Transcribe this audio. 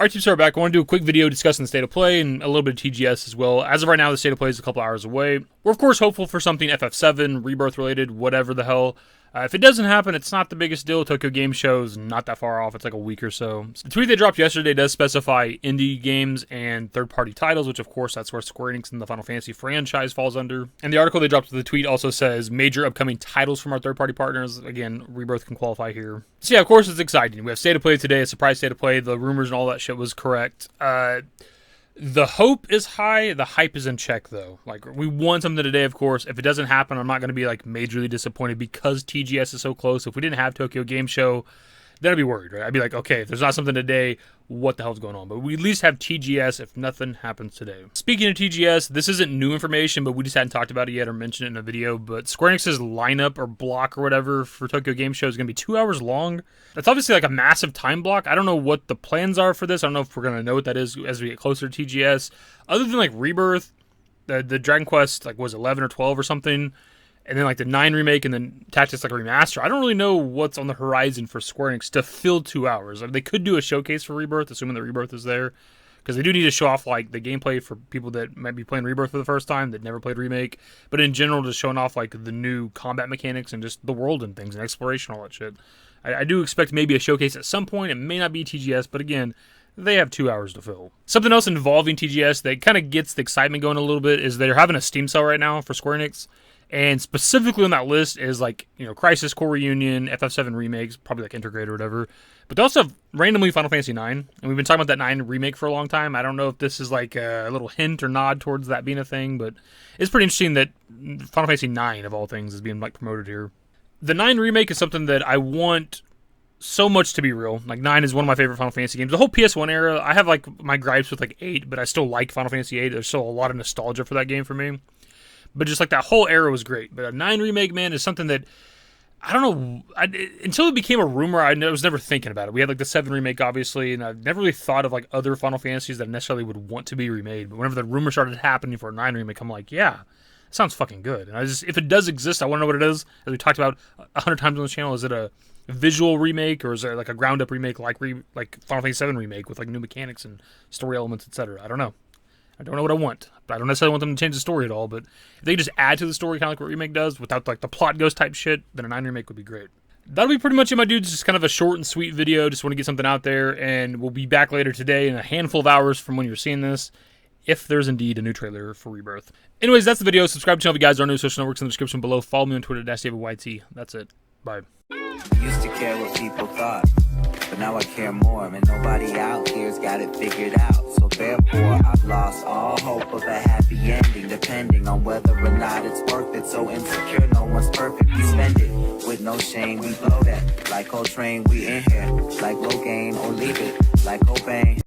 Alright, team, start back. I want to do a quick video discussing the state of play and a little bit of TGS as well. As of right now, the state of play is a couple hours away. We're, of course, hopeful for something FF7 Rebirth related, whatever the hell. If it doesn't happen, it's not the biggest deal. Tokyo Game Show is not that far off. It's like a week or so. The tweet they dropped yesterday does specify indie games and third-party titles, which, of course, that's where Square Enix and the Final Fantasy franchise falls under. And the article they dropped with the tweet also says major upcoming titles from our third-party partners. Again, Rebirth can qualify here. So yeah, of course, it's exciting. We have state of play today, a surprise state of play. The rumors and all that shit was correct. The hope is high. The hype is in check, though. Like, we want something today, of course. If it doesn't happen, I'm not going to be, like, majorly disappointed because TGS is so close. If we didn't have Tokyo Game Show, then I'd be worried, right? I'd be like, okay, if there's not something today, what the hell's going on? But we at least have TGS if nothing happens today. Speaking of TGS, this isn't new information, but we just hadn't talked about it yet or mentioned it in a video. But Square Enix's lineup or block or whatever for Tokyo Game Show is going to be 2 hours long. That's obviously like a massive time block. I don't know what the plans are for this. I don't know if we're going to know what that is as we get closer to TGS. Other than like Rebirth, the Dragon Quest, like was 11 or 12 or something. And then like the 9 remake and then Tactics like a remaster. I don't really know what's on the horizon for Square Enix to fill 2 hours. I mean, they could do a showcase for Rebirth, assuming that Rebirth is there. Because they do need to show off like the gameplay for people that might be playing Rebirth for the first time, that never played Remake. But in general, just showing off like the new combat mechanics and just the world and things and exploration, all that shit. I do expect maybe a showcase at some point. It may not be TGS, but again, they have 2 hours to fill. Something else involving TGS that kind of gets the excitement going a little bit is they're having a Steam sale right now for Square Enix. And specifically on that list is like, you know, Crisis Core Reunion, FF7 Remakes, probably like Integrate or whatever. But they also have randomly Final Fantasy IX. And we've been talking about that 9 remake for a long time. I don't know if this is like a little hint or nod towards that being a thing, but it's pretty interesting that Final Fantasy IX, of all things, is being like promoted here. The 9 remake is something that I want so much to be real. Like 9 is one of my favorite Final Fantasy games. The whole PS1 era, I have like my gripes with like 8, but I still like Final Fantasy 8. There's still a lot of nostalgia for that game for me. But just like that whole era was great. But a 9 remake, man, is something that, I don't know, until it became a rumor, I was never thinking about it. We had like the 7 remake, obviously, and I've never really thought of like other Final Fantasies that necessarily would want to be remade. But whenever the rumor started happening for a 9 remake, I'm like, yeah, it sounds fucking good. And if it does exist, I want to know what it is. As we talked about 100 times on this channel, is it a visual remake or is it like a ground up remake like Final Fantasy VII Remake with like new mechanics and story elements, etc.? I don't know. I don't know what I want. I don't necessarily want them to change the story at all, but if they just add to the story kind of like what Remake does without like the plot ghost type shit, then a 9 Remake would be great. That'll be pretty much it, my dudes. Just kind of a short and sweet video. Just want to get something out there, and we'll be back later today in a handful of hours from when you're seeing this, if there's indeed a new trailer for Rebirth. Anyways, that's the video. Subscribe to the channel if you guys are new. Social networks in the description below. Follow me on Twitter, @DavidYT. That's it. Bye. Used to care what people thought, but now I care more, and nobody out here's got it figured out. So therefore, I've lost all hope of a happy ending, depending on whether or not it's worth it. So insecure, no one's perfect. We spend it with no shame. We blow that like Coltrane. We in here like Logain, or leave it like Cobain.